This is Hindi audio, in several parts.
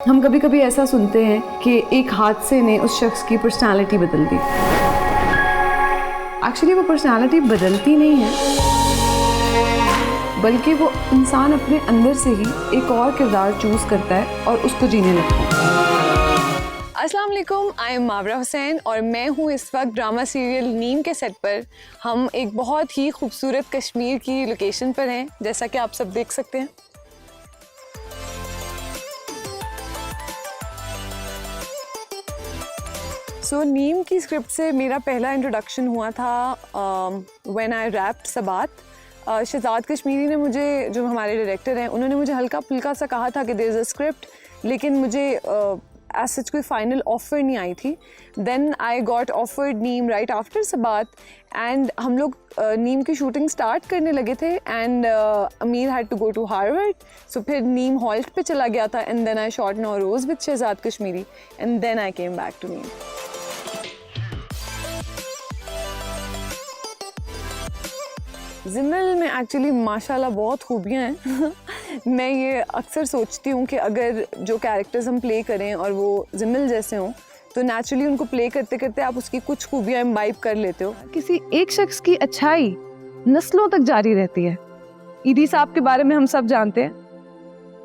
हम कभी कभी ऐसा सुनते हैं कि एक हादसे ने उस शख्स की पर्सनालिटी बदल दी। एक्चुअली वो पर्सनालिटी बदलती नहीं है, बल्कि वो इंसान अपने अंदर से ही एक और किरदार चूज करता है और उसको जीने लगता है। अस्सलाम वालेकुम, आई एम मावरा हुसैन और मैं हूँ इस वक्त ड्रामा सीरियल नीम के सेट पर। हम एक बहुत ही खूबसूरत कश्मीर की लोकेशन पर हैं, जैसा कि आप सब देख सकते हैं। नीम की स्क्रिप्ट से मेरा पहला इंट्रोडक्शन हुआ था when I wrapped Sabaat. Shahzad Kashmiri ने मुझे, जो हमारे डायरेक्टर हैं, उन्होंने मुझे हल्का फुल्का सा कहा था कि देयर इज़ अ स्क्रिप्ट, लेकिन मुझे एज सच कोई फाइनल ऑफ़र नहीं आई थी। Then I got offered Neem right after Sabaat and हम लोग नीम की शूटिंग स्टार्ट करने लगे थे and Amir had to go to Harvard. So फिर नीम हॉल्ट पे चला गया था and then I shot Nauroz with Shahzad Kashmiri and then I came back to Neem. Zimal में एक्चुअली माशाल्लाह बहुत खूबियाँ हैं। मैं ये अक्सर सोचती हूँ कि अगर जो कैरेक्टर्स हम प्ले करें और वो ज़िमल जैसे हों तो नेचुरली उनको प्ले करते करते आप उसकी कुछ खूबियाँ इम्बाइब कर लेते हो। किसी एक शख्स की अच्छाई नस्लों तक जारी रहती है। ईदी साहब के बारे में हम सब जानते हैं,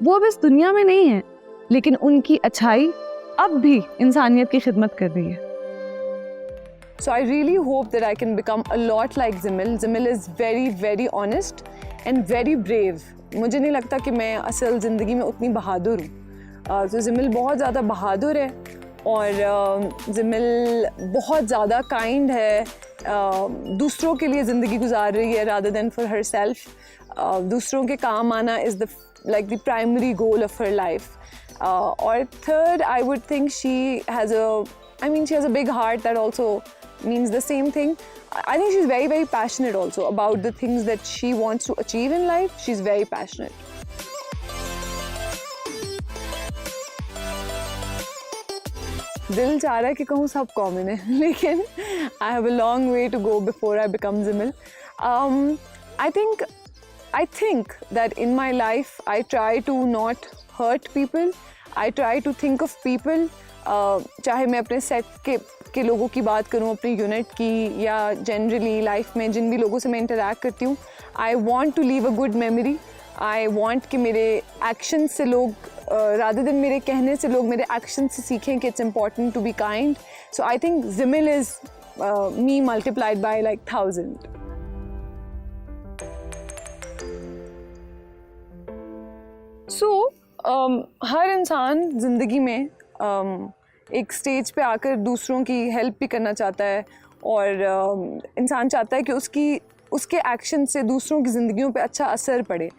वो अब इस दुनिया में नहीं है, लेकिन उनकी अच्छाई अब भी इंसानियत की खिदमत कर रही है। So I really hope that I can become a lot like Zimil. Zimil is very, very honest and very brave. मुझे नहीं लगता कि मैं असल ज़िंदगी में उतनी बहादुर हूँ। तो ज़िमिल बहुत ज़्यादा बहादुर है और ज़िमिल बहुत ज़्यादा काइंड है, दूसरों के लिए ज़िंदगी गुजार रही है rather than for herself. दूसरों के काम आना is the primary goal of her life. और third, I would think she has a big heart that also means the same thing. I think she's very, very passionate also about the things that she wants to achieve in life. She's very passionate. दिल चाह रहा है कि कहूँ सब कॉमन है, लेकिन I have a long way to go before I become Zimil. I think that in my life I try to not hurt people. I try to think of people. चाहे मैं अपने सेट के लोगों की बात करूं, अपनी यूनिट की, या जनरली लाइफ में जिन भी लोगों से मैं इंटरैक्ट करती हूँ, I want to leave a good memory. I want कि मेरे एक्शन से लोग, रादर देन मेरे कहने से, लोग मेरे एक्शन से सीखें कि it's important to be kind. So I think Zimal is me multiplied by like 1000। हर इंसान ज़िंदगी में एक स्टेज पे आकर दूसरों की हेल्प भी करना चाहता है और इंसान चाहता है कि उसके एक्शन से दूसरों की ज़िंदगियों पे अच्छा असर पड़े।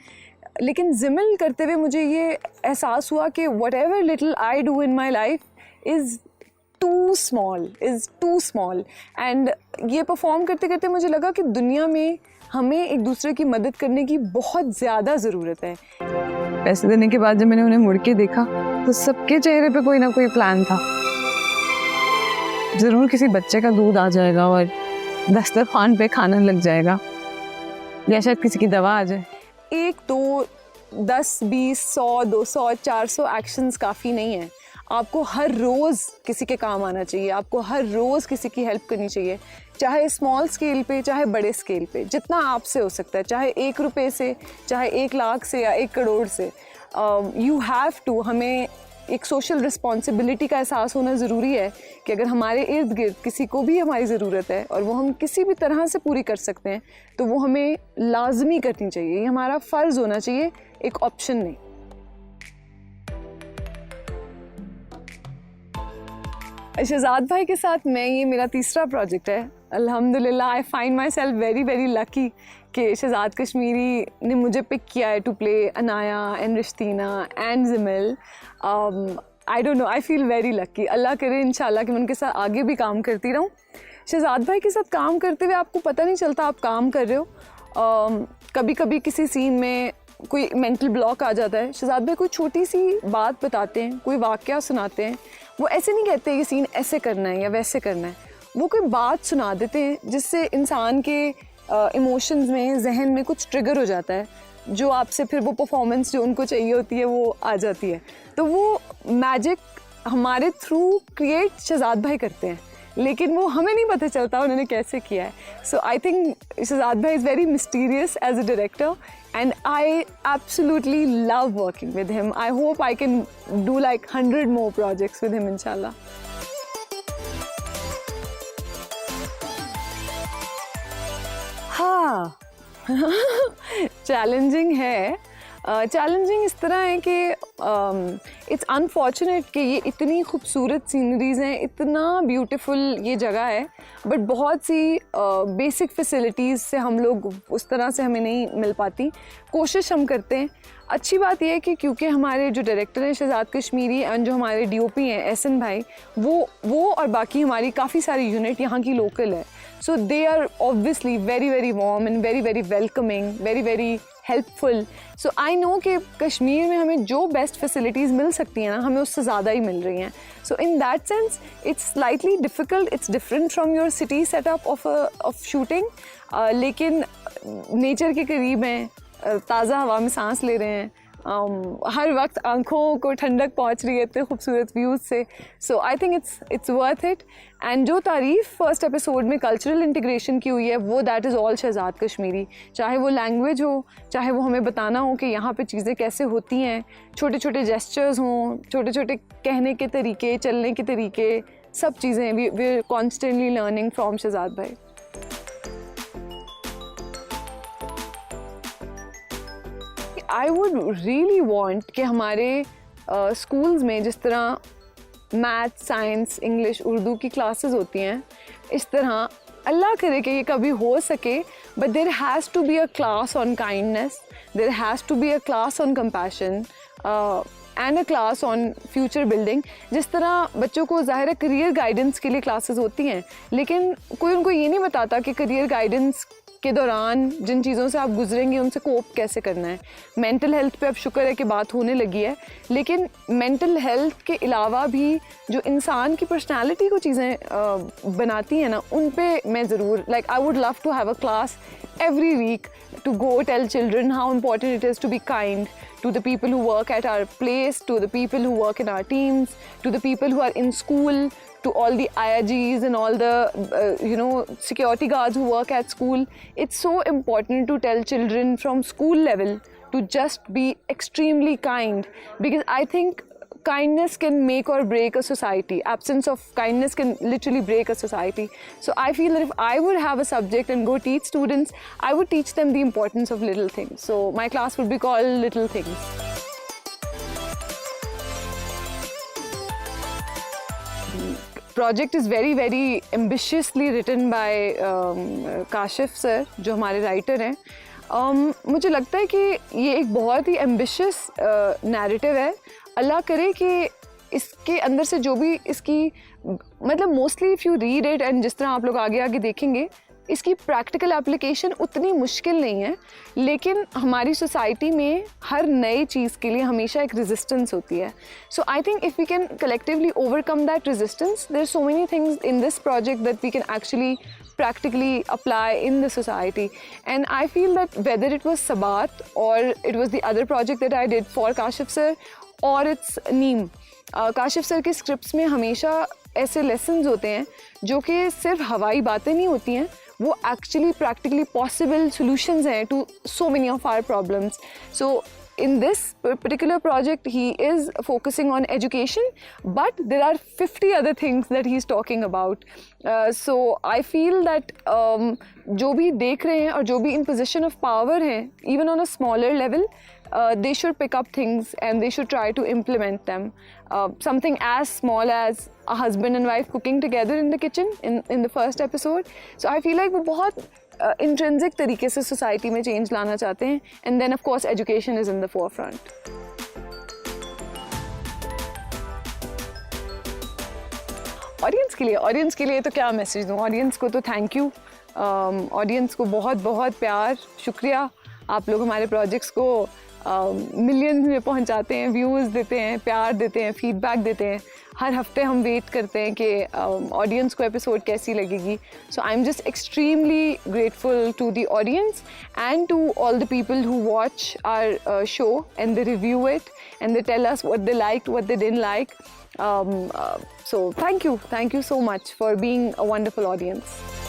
लेकिन ज़िमिल करते हुए मुझे ये एहसास हुआ कि whatever little I do in my life is too small and ये परफॉर्म करते करते मुझे लगा कि दुनिया में हमें एक दूसरे की मदद करने की बहुत ज़्यादा ज़रूरत है। पैसे देने के बाद जब मैंने उन्हें मुड़ के देखा तो सबके चेहरे पे कोई ना कोई प्लान था। ज़रूर किसी बच्चे का दूध आ जाएगा और दस्तरखान पे खाना लग जाएगा, या शायद किसी की दवा आ जाए। 1, 2, 10, 20, 100, 200, 400 एक्शंस काफ़ी नहीं है। आपको हर रोज़ किसी के काम आना चाहिए, आपको हर रोज़ किसी की हेल्प करनी चाहिए, चाहे स्मॉल स्केल पे चाहे बड़े स्केल पे, जितना आपसे हो सकता है, चाहे 1 रुपये से, चाहे 1 लाख से या 1 करोड़ से। यू हैव टू, हमें एक सोशल रिस्पॉन्सिबिलिटी का एहसास होना ज़रूरी है कि अगर हमारे इर्द गिर्द किसी को भी हमारी ज़रूरत है और वो हम किसी भी तरह से पूरी कर सकते हैं तो वो हमें लाजमी करनी चाहिए। ये हमारा फ़र्ज़ होना चाहिए, एक ऑप्शन नहीं। शहजाद भाई के साथ ये मेरा तीसरा प्रोजेक्ट है। अल्हम्दुलिल्लाह, I find myself very very lucky कि शहजाद कश्मीरी ने मुझे पिक किया है to play Anaya and Rishtina and Zimal. I don't know, I feel very lucky. अल्लाह करे इंशाल्लाह कि मैं उनके साथ आगे भी काम करती रहूँ। शहजाद भाई के साथ काम करते हुए आपको पता नहीं चलता आप काम कर रहे हो। कभी कभी किसी सीन में कोई मेंटल ब्लॉक आ जाता है, शहजाद भाई कोई छोटी सी बात बताते हैं, कोई वाक़या सुनाते हैं। वो ऐसे नहीं कहते ये सीन ऐसे करना है या वैसे करना है, वो कोई बात सुना देते हैं जिससे इंसान के इमोशंस में, जहन में कुछ ट्रिगर हो जाता है। जो आपसे फिर वो परफॉर्मेंस जो उनको चाहिए होती है वो आ जाती है। तो वो मैजिक हमारे थ्रू क्रिएट शहजाद भाई करते हैं, लेकिन वो हमें नहीं पता चलता उन्होंने कैसे किया है। सो आई थिंक शहजाद भाई is very mysterious as a director and I absolutely love working with him. I hope I can do like 100 more projects with him, inshallah. हाँ चैलेंजिंग है। चैलेंजिंग इस तरह है कि इट्स अनफॉर्चुनेट कि ये इतनी खूबसूरत सीनरीज़ हैं, इतना ब्यूटीफुल ये जगह है, बट बहुत सी बेसिक फैसिलिटीज़ से हम लोग उस तरह से हमें नहीं मिल पाती। कोशिश हम करते हैं। अच्छी बात यह है कि क्योंकि हमारे जो डायरेक्टर हैं शहजाद कश्मीरी एंड जो हमारे डीओपी हैं एहसन भाई, वो और बाकी हमारी काफ़ी सारी यूनिट यहाँ की लोकल है। So they are obviously very very warm and very very welcoming, very very helpful. So I know कि कश्मीर में हमें जो बेस्ट फैसिलिटीज़ मिल सकती हैं ना, हमें उससे ज़्यादा ही मिल रही हैं। So in that sense it's slightly difficult, it's different from your city setup of shooting, लेकिन नेचर के करीब हैं, ताज़ा हवा में सांस ले रहे हैं, हर वक्त आँखों को ठंडक पहुँच रही है इतने खूबसूरत व्यूज़ से। So I think it's worth it. And जो तारीफ़ फर्स्ट एपिसोड में कल्चरल इंटीग्रेशन की हुई है वो that is all Shahzad Kashmiri. चाहे वो लैंग्वेज हो, चाहे वो हमें बताना हो कि यहाँ पे चीज़ें कैसे होती हैं, छोटे छोटे जेस्चर्स हों, छोटे छोटे कहने के तरीके, चलने के तरीके, सब चीज़ें we are constantly learning from Shahzad भाई। आई वुड रियली वॉन्ट कि हमारे स्कूल्स में जिस तरह मैथ, साइंस, इंग्लिश, उर्दू की क्लासेस होती हैं, इस तरह अल्लाह करे कि ये कभी हो सके, but there has to be a class on kindness, there has to be a class on compassion and a class on future building. जिस तरह बच्चों को ज़ाहिर है करियर गाइडेंस के लिए क्लासेस होती हैं, लेकिन कोई उनको ये नहीं बताता कि करियर गाइडेंस के दौरान जिन चीज़ों से आप गुजरेंगे उनसे कोप कैसे करना है। मेंटल हेल्थ पे अब शुक्र है कि बात होने लगी है, लेकिन मेंटल हेल्थ के अलावा भी जो इंसान की पर्सनालिटी को चीज़ें बनाती हैं ना, उन पे मैं ज़रूर I would love to have a class every week to go tell children how important it is to be kind to the people who work at our place, to the people who work in our teams, to the people who are in school, to all the IRGs and all the security guards who work at school. It's so important to tell children from school level to just be extremely kind, because I think kindness can make or break a society. Absence of kindness can literally break a society. So I feel that if I would have a subject and go teach students, I would teach them the importance of little things. So my class would be called Little Things. Project is very very ambitiously written by Kashif sir, जो हमारे राइटर हैं। मुझे लगता है कि ये एक बहुत ही एम्बिशियस नैरेटिव है। अल्लाह करे कि इसके अंदर से जो भी इसकी mostly if you read it and जिस तरह आप लोग आगे आगे देखेंगे, इसकी प्रैक्टिकल एप्लीकेशन उतनी मुश्किल नहीं है, लेकिन हमारी सोसाइटी में हर नई चीज़ के लिए हमेशा एक रेजिस्टेंस होती है। So I think if we can collectively overcome that resistance, there are so many things in this project that we can actually practically apply in the society. And I feel that whether it was Sabat or it was the other project that I did for Kashif sir or it's Neem, Kashif sir के स्क्रिप्ट्स में हमेशा ऐसे लेसन्स होते हैं जो कि सिर्फ हवाई बातें नहीं होती हैं, वो एक्चुअली प्रैक्टिकली पॉसिबल सॉल्यूशंस हैं to so many of our problems. So in this particular project he is focusing on education, but there are 50 other things that he's talking about. So I feel that जो भी देख रहे हैं और जो भी in position of power हैं, even on a smaller level, they should pick up things and they should try to implement them. Something as small as a husband and wife cooking together in the kitchen in the first episode. So I feel like वो बहुत इंट्रिंसिक तरीके से सोसाइटी में चेंज लाना चाहते हैं. And then of course education is in the forefront. Audience के लिए तो क्या मैसेज दूँ. ऑडियंस को तो थैंक यू. ऑडियंस को बहुत बहुत प्यार, शुक्रिया. आप लोग हमारे प्रोजेक्ट्स को मिलियंस में पहुंचाते हैं, व्यूज़ देते हैं, प्यार देते हैं, फीडबैक देते हैं. हर हफ्ते हम वेट करते हैं कि ऑडियंस को एपिसोड कैसी लगेगी. So I am just extremely grateful to the audience and to all the people who watch our show and they review it and they tell us what they liked, what they didn't like. So thank you so much for being a wonderful audience.